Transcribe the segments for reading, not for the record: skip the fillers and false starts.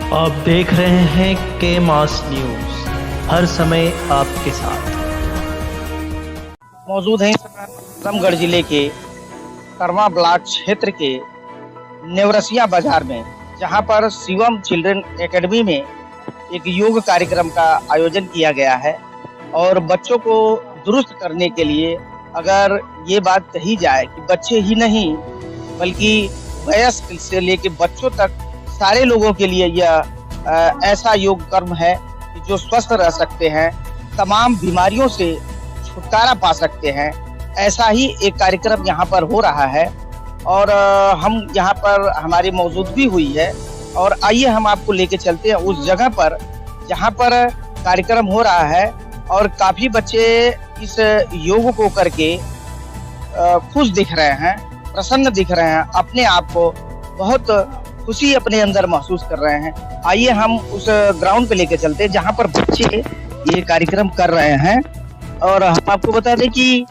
आप देख रहे हैं के मास न्यूज, हर समय आपके साथ। मौजूद हैं आजमगढ़ जिले के करवा ब्लॉक क्षेत्र के नेवरसिया बाजार में, जहां पर शिवम चिल्ड्रन एकेडमी में एक योग कार्यक्रम का आयोजन किया गया है। और बच्चों को दुरुस्त करने के लिए अगर ये बात कही जाए कि बच्चे ही नहीं बल्कि वयस्क से लेकर बच्चों तक सारे लोगों के लिए यह ऐसा योग कर्म है कि जो स्वस्थ रह सकते हैं, तमाम बीमारियों से छुटकारा पा सकते हैं। ऐसा ही एक कार्यक्रम यहाँ पर हो रहा है और हम यहाँ पर हमारी मौजूदगी हुई है। और आइए हम आपको लेके चलते हैं उस जगह पर जहाँ पर कार्यक्रम हो रहा है। और काफी बच्चे इस योग को करके खुश दिख रहे हैं, प्रसन्न दिख रहे हैं, अपने आप को बहुत खुशी अपने अंदर महसूस कर रहे हैं। आइए हम उस ग्राउंड पे लेके चलते हैं जहाँ पर बच्चे ये कार्यक्रम कर रहे हैं। और हम आपको बता दें कि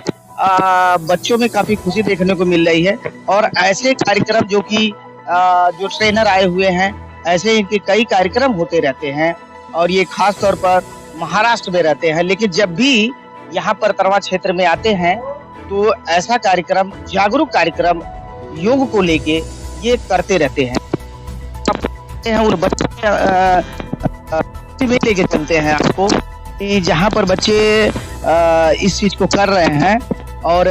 बच्चों में काफी खुशी देखने को मिल रही है। और ऐसे कार्यक्रम जो कि जो ट्रेनर आए हुए हैं, ऐसे इनके कई कार्यक्रम होते रहते हैं और ये खास तौर पर महाराष्ट्र में रहते हैं। लेकिन जब भी यहाँ पर करवा क्षेत्र में आते हैं तो ऐसा कार्यक्रम, जागरूक कार्यक्रम योग को लेके ये करते रहते हैं। और बच्चे में लेके चलते हैं आपको कि जहाँ पर बच्चे इस चीज को कर रहे हैं और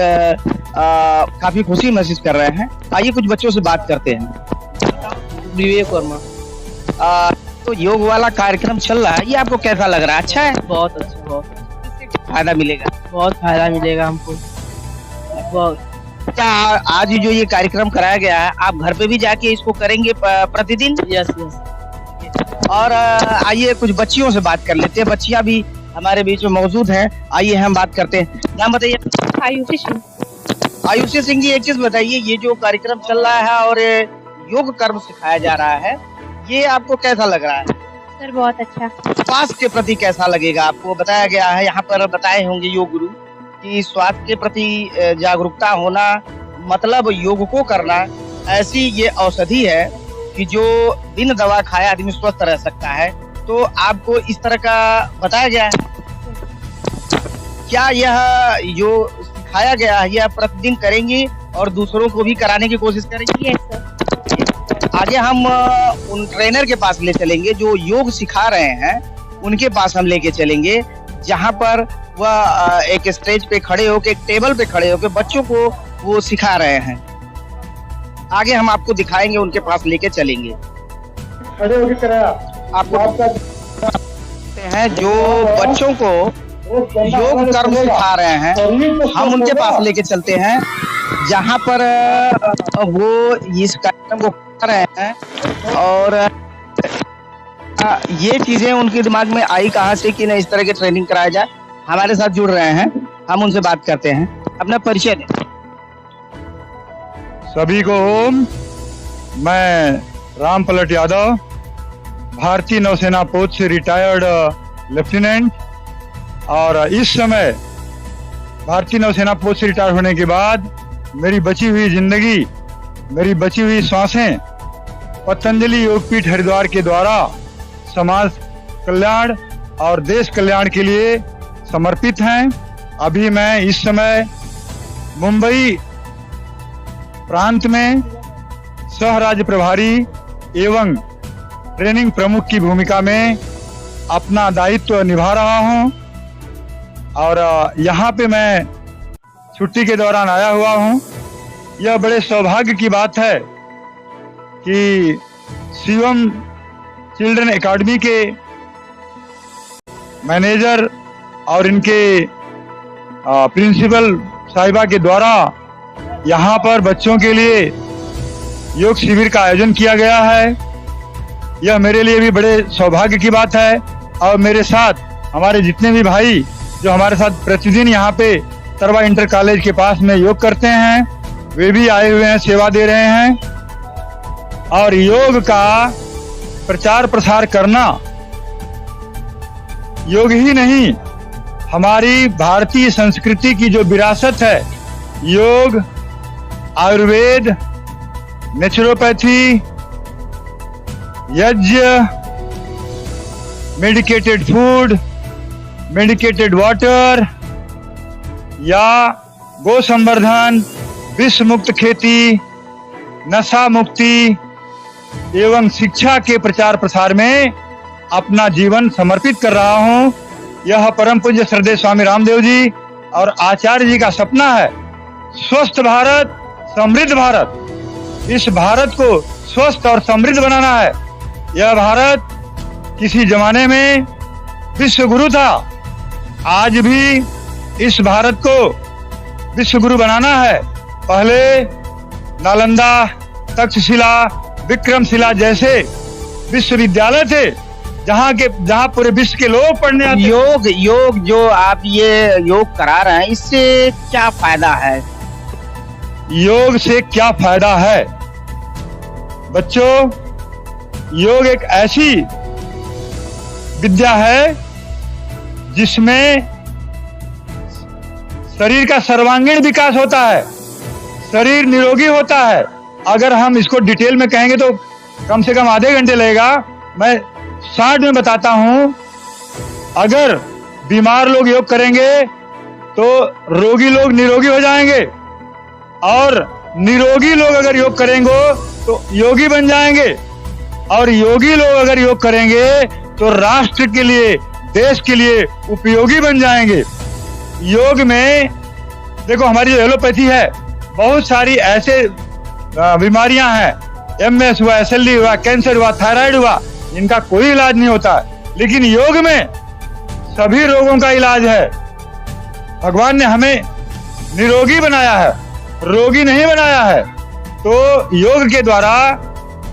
काफी खुशी महसूस कर रहे हैं। आइए कुछ बच्चों से बात करते हैं। विवेक वर्मा, तो योग वाला कार्यक्रम चल रहा है, ये आपको कैसा लग रहा है? अच्छा है? बहुत अच्छा, बहुत फायदा मिलेगा? बहुत फायदा मिलेगा हमको बहुत। क्या आज जो ये कार्यक्रम कराया गया है, आप घर पे भी जाके इसको करेंगे प्रतिदिन? Yes yes. और आइए कुछ बच्चियों से बात कर लेते हैं। बच्चियां भी हमारे बीच में मौजूद हैं, आइए हम बात करते हैं। नाम बताइए। आयुषी सिंह। आयुषी सिंह जी, एक चीज बताइए, ये जो कार्यक्रम चल रहा है और योग कर्म सिखाया जा रहा है, ये आपको कैसा लग रहा है? सर बहुत अच्छा। स्वास्थ्य के प्रति कैसा लगेगा आपको? बताया गया है यहाँ पर, बताए होंगे योग गुरु कि स्वास्थ्य के प्रति जागरूकता होना मतलब योग को करना ऐसी ये औषधि है कि जो बिन दवा खाए आदमी स्वस्थ रह सकता है। तो आपको इस तरह का बताया गया है। क्या यह जो सिखाया गया है यह प्रतिदिन करेंगी और दूसरों को भी कराने की कोशिश करेंगी? Yes sir. आगे हम उन ट्रेनर के पास ले चलेंगे जो योग सिखा रहे हैं, उनके पास हम लेके चलेंगे जहाँ पर वह एक स्टेज पे खड़े होकर, एक टेबल पे खड़े होकर बच्चों को वो सिखा रहे हैं। आगे हम आपको दिखाएंगे, उनके पास लेके चलेंगे। आपको हैं जो बच्चों को योग कर्म सिखा रहे हैं, हम उनके पास लेके चलते हैं जहाँ पर वो इस कार्यक्रम को कर रहे हैं। और ये चीजें उनके दिमाग में आई कहाँ से कि इस तरह की ट्रेनिंग कराया जाए। हमारे साथ जुड़ रहे हैं, हम उनसे बात करते हैं। अपना परिचय दें। सभी को ओम। मैं राम पलट यादव, भारतीय नौसेना पोस्ट से रिटायर्ड लेफ्टिनेंट, और इस समय भारतीय नौसेना पोस्ट से रिटायर होने के बाद मेरी बची हुई जिंदगी, मेरी बची हुई सांसें पतंजलि योगपीठ हरिद्वार के द्वारा समाज कल्याण और देश कल्याण के लिए समर्पित हैं। अभी मैं इस समय मुंबई प्रांत में सह राज्य प्रभारी एवं ट्रेनिंग प्रमुख की भूमिका में अपना दायित्व निभा रहा हूं। और यहाँ पे मैं छुट्टी के दौरान आया हुआ हूं। यह बड़े सौभाग्य की बात है कि शिवम चिल्ड्रन एकेडमी के मैनेजर और इनके प्रिंसिपल साहिबा के द्वारा यहाँ पर बच्चों के लिए योग शिविर का आयोजन किया गया है। यह मेरे लिए भी बड़े सौभाग्य की बात है। और मेरे साथ हमारे जितने भी भाई जो हमारे साथ प्रतिदिन यहाँ पे तरवा इंटर कॉलेज के पास में योग करते हैं, वे भी आए हुए हैं, सेवा दे रहे हैं। और योग का प्रचार प्रसार करना, योग ही नहीं, हमारी भारतीय संस्कृति की जो विरासत है, योग, आयुर्वेद, नेचुरोपैथी, यज्ञ, मेडिकेटेड फूड, मेडिकेटेड वाटर या गो संवर्धन, विष मुक्त खेती, नशा मुक्ति एवं शिक्षा के प्रचार प्रसार में अपना जीवन समर्पित कर रहा हूं। यह परम पूज्य श्रद्धेय स्वामी रामदेव जी और आचार्य जी का सपना है, स्वस्थ भारत, समृद्ध भारत। इस भारत को स्वस्थ और समृद्ध बनाना है। यह भारत किसी जमाने में विश्व गुरु था, आज भी इस भारत को विश्व गुरु बनाना है। पहले नालंदा, तक्षशिला, विक्रमशिला जैसे विश्वविद्यालय थे जहाँ पूरे विश्व के लोग पढ़ने आते। योग जो आप ये योग करा रहे हैं, इससे क्या फायदा है? योग से क्या फायदा है? बच्चों, योग एक ऐसी विद्या है जिसमें शरीर का सर्वांगीण विकास होता है, शरीर निरोगी होता है। अगर हम इसको डिटेल में कहेंगे तो कम से कम आधे घंटे लगेगा। मैं शॉर्ट में बताता हूं। अगर बीमार लोग योग करेंगे तो रोगी लोग निरोगी हो जाएंगे, और निरोगी लोग अगर योग करेंगे तो योगी बन जाएंगे, और योगी लोग अगर योग करेंगे तो राष्ट्र के लिए, देश के लिए उपयोगी बन जाएंगे। योग में देखो, हमारी जो एलोपैथी है, बहुत सारी ऐसे बीमारियां हैं, MS हुआ, SLD हुआ, कैंसर हुआ, थायराइड हुआ, इनका कोई इलाज नहीं होता, लेकिन योग में सभी रोगों का इलाज है। भगवान ने हमें निरोगी बनाया है, रोगी नहीं बनाया है। तो योग के द्वारा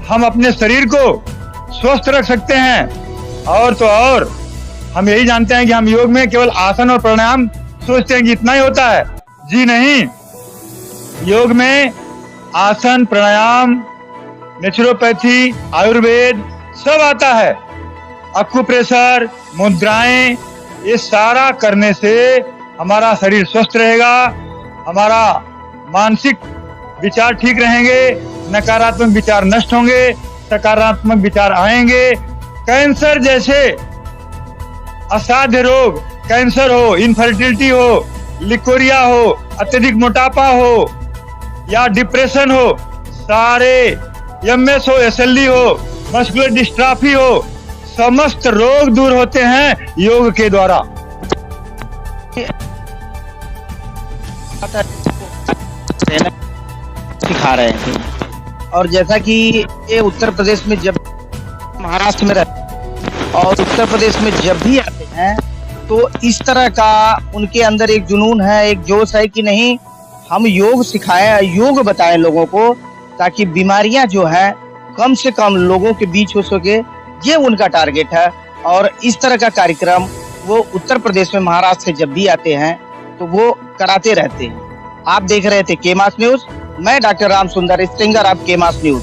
हम अपने शरीर को स्वस्थ रख सकते हैं। और तो और हम यही जानते हैं कि हम योग में केवल आसन और प्राणायाम सोचते हैं कि इतना ही होता है। जी नहीं, योग में आसन, प्राणायाम, नेचुरोपैथी, आयुर्वेद सब आता है। अक्यूप्रेशर, मुद्राएं, ये सारा करने से हमारा शरीर स्वस्थ रहेगा, हमारा मानसिक विचार ठीक रहेंगे, नकारात्मक विचार नष्ट होंगे, सकारात्मक विचार आएंगे। कैंसर जैसे असाध्य रोग, कैंसर हो, इनफर्टिलिटी हो, लिकोरिया हो, अत्यधिक मोटापा हो या डिप्रेशन हो, सारे MS हो, SLD हो, मस्कुलर डिस्ट्रॉफी हो, समस्त रोग दूर होते हैं योग के द्वारा। सिखा रहे थे, और जैसा कि ये उत्तर प्रदेश में जब महाराष्ट्र में रहते और उत्तर प्रदेश में जब भी आते हैं तो इस तरह का उनके अंदर एक जुनून है, एक जोश है कि नहीं, हम योग सिखाएं, योग बताएं लोगों को, ताकि बीमारियां जो हैं कम से कम लोगों के बीच हो सके। ये उनका टारगेट है, और इस तरह का कार्यक्रम वो उत्तर प्रदेश में, महाराष्ट्र से जब भी आते हैं तो वो कराते रहते हैं। आप देख रहे थे केमास न्यूज, मैं डॉक्टर राम सुंदर, स्टिंगर ऑफ केमास न्यूज।